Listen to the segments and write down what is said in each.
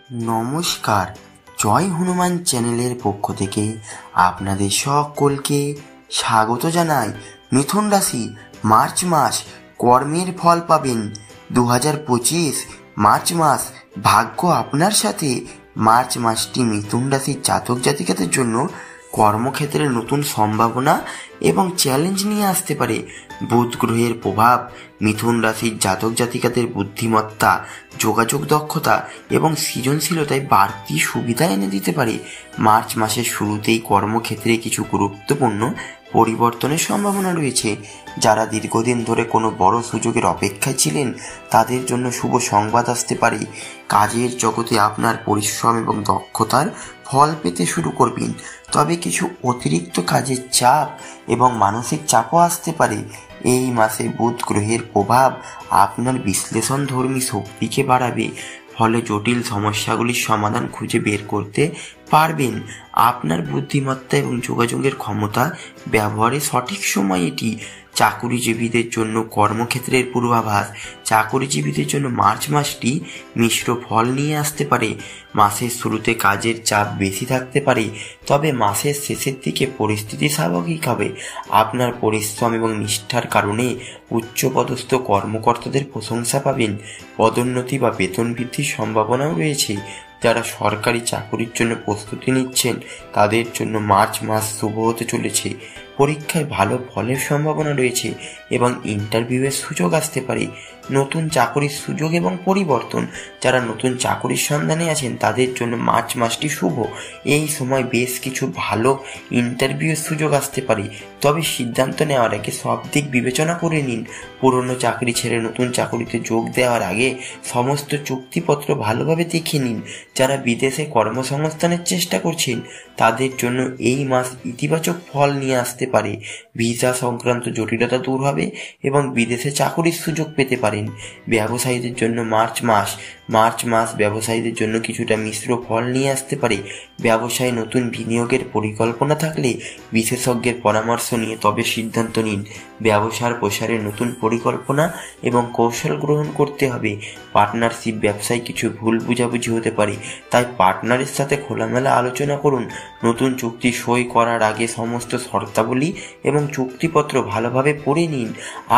নমস্কার, জয় হনুমান চ্যানেলের পক্ষ থেকে আপনাদের সকলকে স্বাগত জানাই। মিথুন রাশি, মার্চ মাস কর্মের ফল পাবেন 2025 মার্চ মাস। ভাগ্য আপনার সাথে। মার্চ মাসটি মিথুন রাশির জাতক জাতিকাদের জন্য কর্মক্ষেত্রে নতুন সম্ভাবনা এবং চ্যালেঞ্জ নিয়ে আসতে পারে। বুধ গ্রহের প্রভাব মিথুন রাশির জাতক জাতিকাদের বুদ্ধিমত্তা, যোগাযোগ দক্ষতা এবং সৃজনশীলতায় বাড়তি সুবিধা এনে দিতে পারে। মার্চ মাসের শুরুতেই কর্মক্ষেত্রে কিছু গুরুত্বপূর্ণ পরিবর্তনের সম্ভাবনা রয়েছে। যারা দীর্ঘদিন ধরে কোনো বড় সুযোগের অপেক্ষায় ছিলেন তাদের জন্য শুভ সংবাদ আসতে পারে। কাজের জগতে আপনার পরিশ্রম এবং দক্ষতার ফল পেতে শুরু করবেন, তবে কিছু অতিরিক্ত কাজের চাপ এবং মানসিক চাপও আসতে পারে। এই মাসে বুধ গ্রহের প্রভাব আপনার বিশ্লেষণধর্মী শক্তিকে বাড়াবে, ফলে জটিল সমস্যাগুলির সমাধান খুঁজে বের করতে পারবেন। আপনার বুদ্ধিমত্তা এবং যোগাযোগের ক্ষমতা ব্যবহারের সঠিক সময় এটি। চাকুরিজীবীদের জন্য কর্মক্ষেত্রের পূর্বাভাস। চাকুরিজীবীদের জন্য মার্চ মাসটি মিশ্র ফল নিয়ে আসতে পারে। মাসের শুরুতে কাজের চাপ বেশি থাকতে পারে, তবে মাসের শেষের দিকে পরিস্থিতি স্বাভাবিক হবে। আপনার পরিশ্রম এবং নিষ্ঠার কারণে উচ্চপদস্থ কর্মকর্তাদের প্রশংসা পাবেন। পদোন্নতি বা বেতন বৃদ্ধির সম্ভাবনাও রয়েছে। যারা সরকারি চাকুরির জন্য প্রস্তুতি নিচ্ছেন তাদের জন্য মার্চ মাস শুভ হতে চলেছে। পরীক্ষায় ভালো ফলের সম্ভাবনা রয়েছে এবং ইন্টারভিউয়ের সুযোগ আসতে পারে। নতুন চাকরির সুযোগ এবং পরিবর্তন। যারা নতুন চাকরির সন্ধানে আছেন তাদের জন্য মার্চ মাসটি শুভ। এই সময় বেশ কিছু ভালো ইন্টারভিউয়ের সুযোগ আসতে পারে, তবে সিদ্ধান্ত নেওয়ার আগে সব দিক বিবেচনা করে নিন। পুরনো চাকরি ছেড়ে নতুন চাকরিতে যোগ দেওয়ার আগে সমস্ত চুক্তিপত্র ভালোভাবে দেখে নিন। যারা বিদেশে কর্মসংস্থানের চেষ্টা করছেন তাদের জন্য এই মাস ইতিবাচক ফল নিয়ে আসতে পারে। ভিসা সংক্রান্ত জটিলতা দূর হবে এবং বিদেশে চাকরির সুযোগ পেতে পারেন। ব্যবসায়ীদের জন্য মার্চ মাস ব্যবসায়ীদের জন্য কিছুটা মিশ্র ফল নিয়ে আসতে পারে। ব্যবসায় নতুন বিনিয়োগের পরিকল্পনা থাকলে বিশেষজ্ঞের পরামর্শ নিয়ে তবে সিদ্ধান্ত নিন। ব্যবসার প্রসারে নতুন পরিকল্পনা এবং কৌশল গ্রহণ করতে হবে। পার্টনারশিপ ব্যবসায় কিছু ভুল বোঝাবুঝি হতে পারে, তাই পার্টনারের সাথে খোলামেলা আলোচনা করুন। নতুন চুক্তি সই করার আগে সমস্ত শর্তাবলী এবং চুক্তিপত্র ভালোভাবে পড়ে নিন।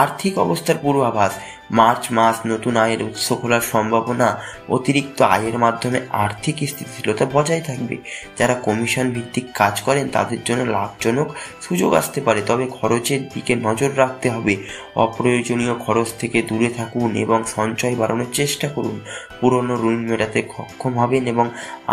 আর্থিক অবস্থার পূর্বাভাস। মার্চ মাস নতুন আয়ের উৎস খোলার সম্ভাবনা। অতিরিক্ত আয়ের মাধ্যমে আর্থিক স্থিতিশীলতা বজায় থাকবে। যারা কমিশন ভিত্তিক কাজ করেন তাদের জন্য লাভজনক সুযোগ আসতে পারে, তবে খরচের দিকে নজর রাখতে হবে। অপ্রয়োজনীয় খরচ থেকে দূরে থাকুন এবং সঞ্চয় বাড়ানোর চেষ্টা করুন। পুরনো ঋণ মেটাতে সক্ষম হবেন এবং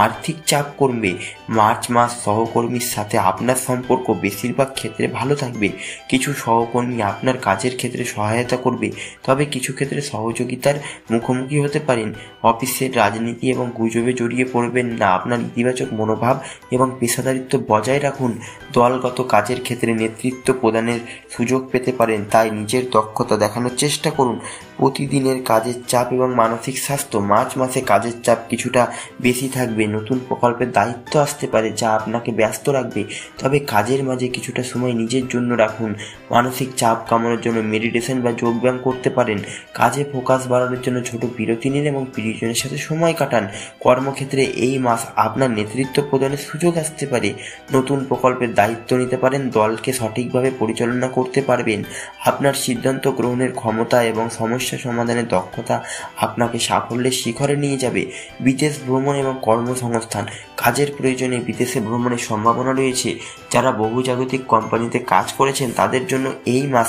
আর্থিক চাপ কমবে। মার্চ মাস সহকর্মীর সাথে আপনার সম্পর্ক বেশিরভাগ ক্ষেত্রে ভালো থাকবে। কিছু সহকর্মী আপনার কাজের ক্ষেত্রে সহায়তা করবে, তবে কিছু ক্ষেত্রে সহযোগিতার মুখোমুখি হতে পারেন। অফিসের রাজনীতি এবং গুজবে জড়িয়ে পড়বেন না। আপনার ইতিবাচক মনোভাব এবং পেশাদারিত্ব বজায় রাখুন। দলগত কাজের ক্ষেত্রে নেতৃত্ব প্রদানের সুযোগ পেতে পারেন, তাই নিজের দক্ষতা দেখানোর চেষ্টা করুন। প্রতিদিনের কাজের চাপ এবং মানসিক স্বাস্থ্য। মার্চ মাসে কাজের চাপ কিছুটা বেশি থাকবে। নতুন প্রকল্পের দায়িত্ব আসতে পারে যা আপনাকে ব্যস্ত রাখবে, তবে কাজের মাঝে কিছুটা সময় নিজের জন্য রাখুন। মানসিক চাপ কমানোর জন্য মেডিটেশন বা যোগব্যায়াম করতে পারেন। কাজে ফোকাস বাড়ানোর জন্য ছোট বিরতি নিন এবং প্রিয়জনের সাথে সময় কাটান। কর্মক্ষেত্রে এই মাস আপনার নেতৃত্ব প্রদানের সুযোগ আসতে পারে। নতুন প্রকল্পের দায়িত্ব নিতে পারেন। দলকে সঠিকভাবে পরিচালনা করতে পারবেন। আপনার সিদ্ধান্ত গ্রহণের ক্ষমতা এবং সমস্যা সমাধানের দক্ষতা আপনাকে সাফল্যের শিখরে নিয়ে যাবে। বিদেশ ভ্রমণ এবং কর্মসংস্থান। কাজের প্রয়োজনে বিদেশে ভ্রমণের সম্ভাবনা রয়েছে। যারা বহুজাগতিক কোম্পানিতে কাজ করেছেন তাদের জন্য এই মাস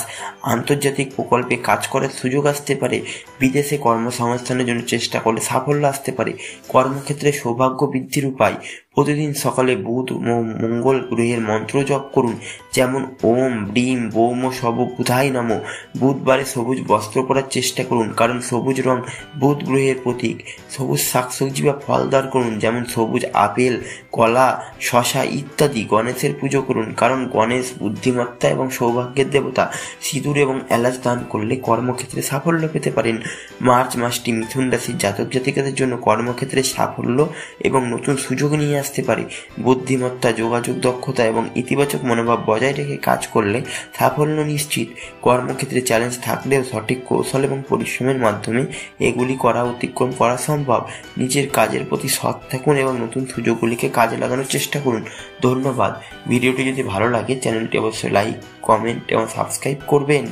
আন্তর্জাতিক প্রকল্পে কাজ করার সুযোগ আসতে পারে। বিদেশে কর্মসংস্থানের জন্য চেষ্টা করলে সাফল্য আসতে পারে। কর্মক্ষেত্রে সৌভাগ্য বৃদ্ধির উপায়। প্রতিদিন সকালে বুধ ও মঙ্গল গ্রহের মন্ত্র জপ করুন, যেমন ওম ব্রিম বৌম সব বুধাই নমঃ। বুধবারে সবুজ বস্ত্র পরার চেষ্টা করুন, কারণ সবুজ রং বুধ গ্রহের প্রতীক। সবুজ শাকসবজি বা ফল দান করুন, যেমন সবুজ আপেল আপেল, কলা, শশা ইত্যাদি গণেশের পুজো করুন, কারণ গণেশ বুদ্ধিমত্তা এবং সৌভাগ্যের দেবতা। সিঁদুর এবং এলাচ দান করলে কর্মক্ষেত্রে সাফল্য পেতে পারেন। মার্চ মাসটি মিথুন রাশির জাতক জাতিকাদের জন্য কর্মক্ষেত্রে সাফল্য এবং নতুন সুযোগ নিয়ে আসতে পারে। বুদ্ধিমত্তা, যোগাযোগ দক্ষতা এবং ইতিবাচক মনোভাব বজায় রেখে কাজ করলে সাফল্য নিশ্চিত। কর্মক্ষেত্রে চ্যালেঞ্জ থাকলেও সঠিক কৌশল এবং পরিশ্রমের মাধ্যমে এগুলি অতিক্রম করা সম্ভব। নিজের কাজের প্রতি সৎ থাকুন এবং নতুন সুযোগগুলিকে কাজে লাগানোর চেষ্টা করুন। ধন্যবাদ। ভিডিওটি যদি ভালো লাগে চ্যানেলটি অবশ্যই লাইক, কমেন্ট এবং সাবস্ক্রাইব করবেন।